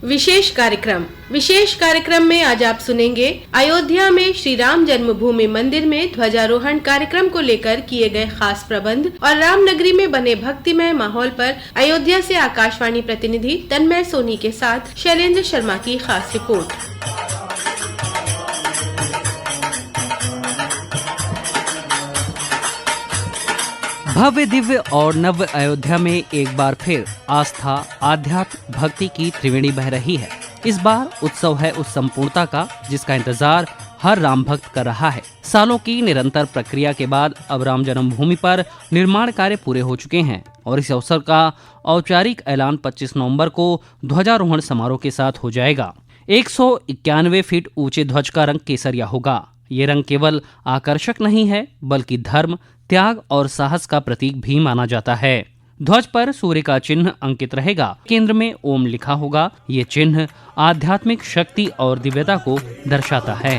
विशेष कार्यक्रम में आज आप सुनेंगे अयोध्या में श्री राम जन्मभूमि मंदिर में ध्वजारोहण कार्यक्रम को लेकर किए गए खास प्रबंध और रामनगरी में बने भक्तिमय माहौल पर अयोध्या से आकाशवाणी प्रतिनिधि तन्मय सोनी के साथ शैलेंद्र शर्मा की खास रिपोर्ट। भव्य दिव्य और नव्य अयोध्या में एक बार फिर आस्था, आध्यात्म, भक्ति की त्रिवेणी बह रही है। इस बार उत्सव है उस संपूर्णता का जिसका इंतजार हर राम भक्त कर रहा है। सालों की निरंतर प्रक्रिया के बाद अब राम जन्मभूमि पर निर्माण कार्य पूरे हो चुके हैं और इस अवसर का औपचारिक ऐलान 25 नवंबर को ध्वजारोहण समारोह के साथ हो जाएगा। 191 फीट ऊंचे ध्वज का रंग केसरिया होगा। ये रंग केवल आकर्षक नहीं है बल्कि धर्म, त्याग और साहस का प्रतीक भी माना जाता है। ध्वज पर सूर्य का चिन्ह अंकित रहेगा। केंद्र में ओम लिखा होगा। ये चिन्ह आध्यात्मिक शक्ति और दिव्यता को दर्शाता है।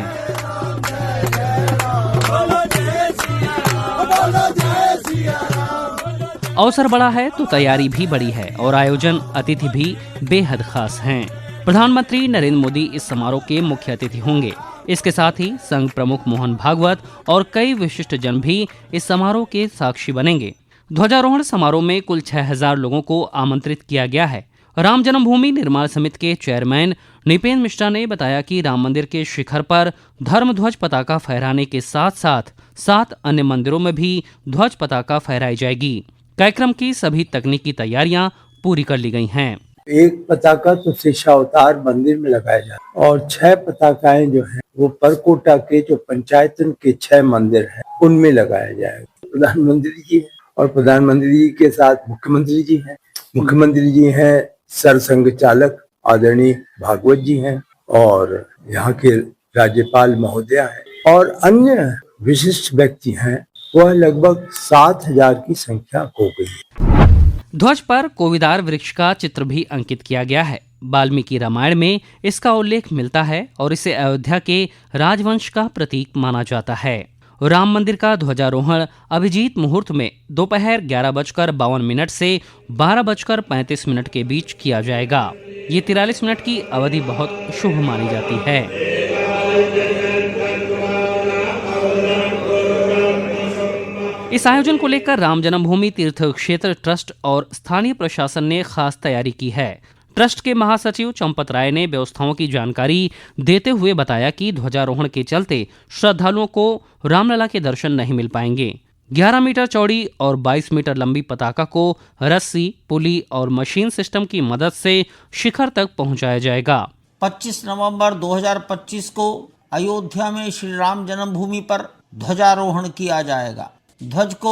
अवसर बड़ा है तो तैयारी भी बड़ी है और आयोजन, अतिथि भी बेहद खास हैं। प्रधानमंत्री नरेंद्र मोदी इस समारोह के मुख्य अतिथि होंगे। इसके साथ ही संघ प्रमुख मोहन भागवत और कई विशिष्ट जन भी इस समारोह के साक्षी बनेंगे। ध्वजारोहण समारोह में कुल 6000 लोगों को आमंत्रित किया गया है। राम जन्मभूमि निर्माण समिति के चेयरमैन निपेन मिश्रा ने बताया कि राम मंदिर के शिखर पर धर्म ध्वज पताका फहराने के साथ साथ 7 अन्य मंदिरों में भी ध्वज पताका फहराई जाएगी। कार्यक्रम की सभी तकनीकी तैयारियां पूरी कर ली गई हैं। एक पताका तो शेषावतार मंदिर में लगाया जाता है और 6 पताकाएं जो हैं वो परकोटा के जो पंचायतन के 6 मंदिर हैं उनमें लगाया जाएगा। प्रधानमंत्री जी हैं और प्रधानमंत्री जी के साथ मुख्यमंत्री जी हैं। मुख्यमंत्री जी हैं सरसंघ चालक आदरणीय भागवत जी हैं और यहाँ के राज्यपाल महोदया हैं और अन्य विशिष्ट व्यक्ति हैं। वह लगभग 7000 की संख्या हो गई। ध्वज पर कोविदार वृक्ष का चित्र भी अंकित किया गया है। वाल्मीकि रामायण में इसका उल्लेख मिलता है और इसे अयोध्या के राजवंश का प्रतीक माना जाता है। राम मंदिर का ध्वजारोहण अभिजीत मुहूर्त में दोपहर 11:52 से 12:35 के बीच किया जाएगा। ये 43 मिनट की अवधि बहुत शुभ मानी जाती है। इस आयोजन को लेकर राम जन्मभूमि तीर्थ क्षेत्र ट्रस्ट और स्थानीय प्रशासन ने खास तैयारी की है। ट्रस्ट के महासचिव चंपत राय ने व्यवस्थाओं की जानकारी देते हुए बताया कि ध्वजारोहण के चलते श्रद्धालुओं को रामलला के दर्शन नहीं मिल पाएंगे। 11 मीटर चौड़ी और 22 मीटर लंबी पताका को रस्सी, पुली और मशीन सिस्टम की मदद से शिखर तक पहुंचाया जाएगा। 25 नवंबर 2025 को अयोध्या में श्री राम जन्मभूमि पर ध्वजारोहण किया जाएगा। ध्वज को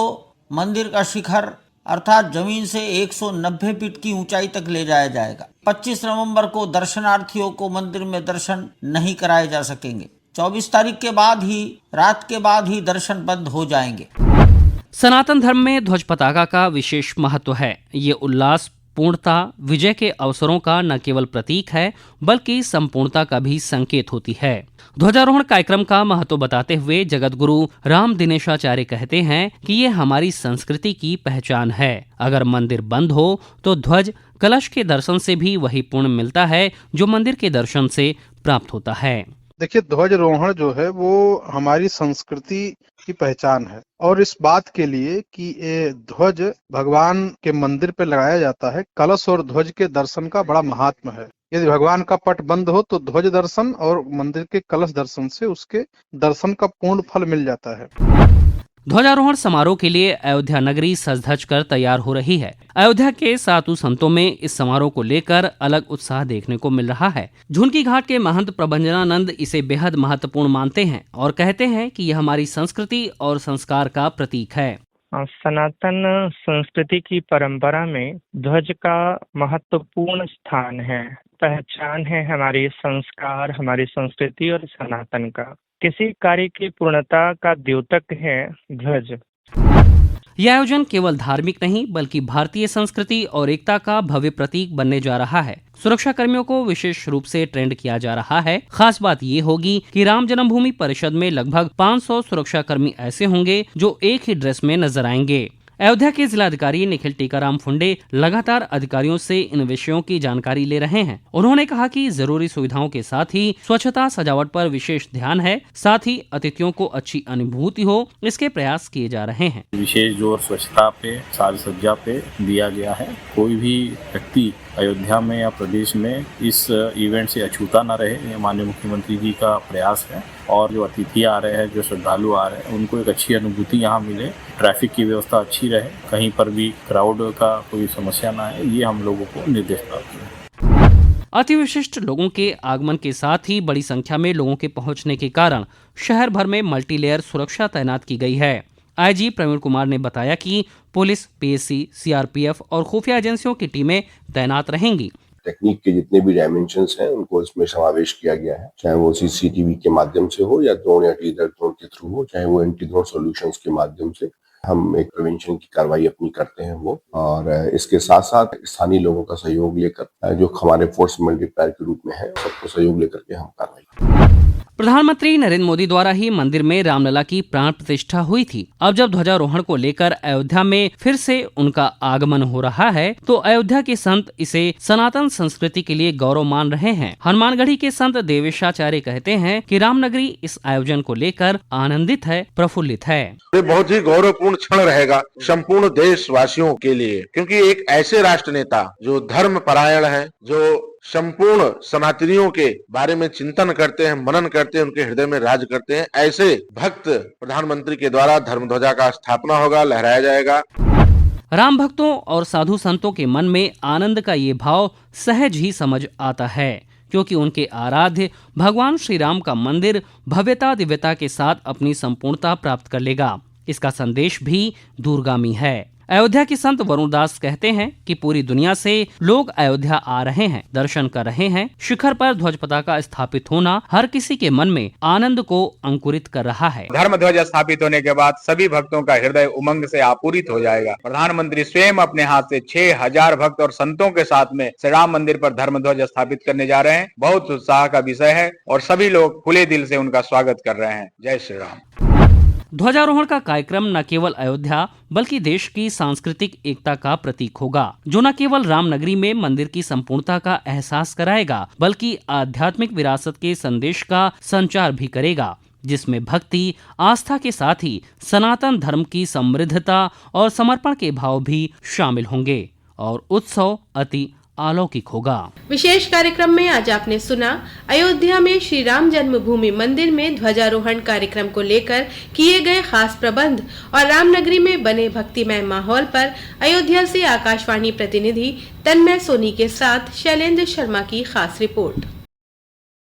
मंदिर का शिखर अर्थात जमीन से 190 फीट की ऊंचाई तक ले जाया जाएगा। 25 नवंबर को दर्शनार्थियों को मंदिर में दर्शन नहीं कराए जा सकेंगे। 24 तारीख के बाद ही रात के बाद ही दर्शन बंद हो जाएंगे। सनातन धर्म में ध्वज पताका का विशेष महत्व है। ये उल्लास, पूर्णता, विजय के अवसरों का न केवल प्रतीक है बल्कि संपूर्णता का भी संकेत होती है। ध्वजारोहण कार्यक्रम का महत्व बताते हुए जगत गुरु राम दिनेशाचार्य कहते हैं कि ये हमारी संस्कृति की पहचान है। अगर मंदिर बंद हो तो ध्वज कलश के दर्शन से भी वही पुण्य मिलता है जो मंदिर के दर्शन से प्राप्त होता है। देखिए, ध्वजारोहण जो है वो हमारी संस्कृति की पहचान है और इस बात के लिए कि ये ध्वज भगवान के मंदिर पे लगाया जाता है। कलश और ध्वज के दर्शन का बड़ा महात्म है। यदि भगवान का पट बंद हो तो ध्वज दर्शन और मंदिर के कलश दर्शन से उसके दर्शन का पूर्ण फल मिल जाता है। ध्वजारोहण समारोह के लिए अयोध्या नगरी सज धज कर तैयार हो रही है। अयोध्या के साधु संतों में इस समारोह को लेकर अलग उत्साह देखने को मिल रहा है। झुनकी घाट के महंत प्रभंजनानंद इसे बेहद महत्वपूर्ण मानते हैं और कहते हैं कि यह हमारी संस्कृति और संस्कार का प्रतीक है। सनातन संस्कृति की परंपरा में ध्वज का महत्वपूर्ण स्थान है, पहचान है हमारी संस्कार, हमारी संस्कृति और सनातन का। किसी कार्य की पूर्णता का द्योतक है ध्वज। यह आयोजन केवल धार्मिक नहीं बल्कि भारतीय संस्कृति और एकता का भव्य प्रतीक बनने जा रहा है। सुरक्षा कर्मियों को विशेष रूप से ट्रेंड किया जा रहा है। खास बात ये होगी कि राम जन्मभूमि परिषद में लगभग 500 सुरक्षा कर्मी ऐसे होंगे जो एक ही ड्रेस में नजर आएंगे। अयोध्या के जिलाधिकारी निखिल टीकाराम फुंडे लगातार अधिकारियों से इन विषयों की जानकारी ले रहे हैं। उन्होंने कहा कि जरूरी सुविधाओं के साथ ही स्वच्छता सजावट पर विशेष ध्यान है, साथ ही अतिथियों को अच्छी अनुभूति हो, इसके प्रयास किए जा रहे हैं। विशेष जोर स्वच्छता पे, साज सज्जा पे दिया गया है। कोई भी व्यक्ति अयोध्या में या प्रदेश में इस इवेंट से अछूता न रहे, ये माननीय मुख्यमंत्री जी का प्रयास है। और जो अतिथि आ रहे हैं, जो श्रद्धालु आ रहे हैं, उनको एक अच्छी अनुभूति यहाँ मिले, ट्रैफिक की व्यवस्था अच्छी रहे, कहीं पर भी क्राउड का कोई समस्या ना है, ये हम लोगों को निर्देश प्राप्त है। अति विशिष्ट लोगों के आगमन के साथ ही बड़ी संख्या में लोगों के पहुंचने के कारण शहर भर में मल्टीलेयर सुरक्षा तैनात की गई है। आईजी प्रवीण कुमार ने बताया कि पुलिस, पीएससी, सीआरपीएफ और खुफिया एजेंसियों की टीमें तैनात रहेंगी। टेक्निक के जितने भी डायमेंशंस हैं उनको इसमें समावेश किया गया है, चाहे वो सीसीटीवी के माध्यम से हो या ड्रोन या टीजर ड्रोन के थ्रू हो, चाहे वो एंटी ड्रोन सॉल्यूशंस के माध्यम से हम एक प्रिवेंशन की कार्रवाई अपनी करते हैं वो। और इसके साथ साथ स्थानीय लोगों का सहयोग लेकर, जो हमारे फोर्स मल्टीप्लायर के रूप में है, सबको सहयोग लेकर के हम कार्रवाई करते हैं। प्रधानमंत्री नरेंद्र मोदी द्वारा ही मंदिर में रामलला की प्राण प्रतिष्ठा हुई थी। अब जब ध्वजारोहण को लेकर अयोध्या में फिर से उनका आगमन हो रहा है, तो अयोध्या के संत इसे सनातन संस्कृति के लिए गौरव मान रहे हैं। हनुमानगढ़ी के संत देवेशाचार्य कहते हैं कि रामनगरी इस आयोजन को लेकर आनंदित है, प्रफुल्लित है। ये बहुत ही गौरवपूर्ण क्षण रहेगा संपूर्ण देशवासियों के लिए, क्योंकि एक ऐसे राष्ट्र नेता जो धर्म परायण है, जो संपूर्ण सनातनियों के बारे में चिंतन करते हैं, मनन करते हैं, उनके हृदय में राज करते हैं, ऐसे भक्त प्रधानमंत्री के द्वारा धर्म ध्वजा का स्थापना होगा, लहराया जाएगा। राम भक्तों और साधु संतों के मन में आनंद का ये भाव सहज ही समझ आता है, क्योंकि उनके आराध्य भगवान श्री राम का मंदिर भव्यता दिव्यता के साथ अपनी संपूर्णता प्राप्त कर लेगा। इसका संदेश भी दूरगामी है। अयोध्या के संत वरुण दास कहते हैं कि पूरी दुनिया से लोग अयोध्या आ रहे हैं, दर्शन कर रहे हैं। शिखर पर ध्वज पताका स्थापित होना हर किसी के मन में आनंद को अंकुरित कर रहा है। धर्म ध्वज स्थापित होने के बाद सभी भक्तों का हृदय उमंग से आपूरित हो जाएगा। प्रधानमंत्री स्वयं अपने हाथ से 6000 भक्त और संतों के साथ में श्री राम मंदिर पर धर्म ध्वज स्थापित करने जा रहे हैं। बहुत उत्साह का विषय है और सभी लोग खुले दिल से उनका स्वागत कर रहे हैं। जय श्री राम। ध्वजारोहण का कार्यक्रम न केवल अयोध्या बल्कि देश की सांस्कृतिक एकता का प्रतीक होगा, जो न केवल रामनगरी में मंदिर की संपूर्णता का एहसास कराएगा, बल्कि आध्यात्मिक विरासत के संदेश का संचार भी करेगा, जिसमें भक्ति, आस्था के साथ ही सनातन धर्म की समृद्धता और समर्पण के भाव भी शामिल होंगे और उत्सव अति अलौकिक होगा। विशेष कार्यक्रम में आज आपने सुना अयोध्या में श्री राम जन्मभूमि मंदिर में ध्वजारोहण कार्यक्रम को लेकर किए गए खास प्रबंध और रामनगरी में बने भक्तिमय माहौल पर अयोध्या से आकाशवाणी प्रतिनिधि तन्मय सोनी के साथ शैलेंद्र शर्मा की खास रिपोर्ट।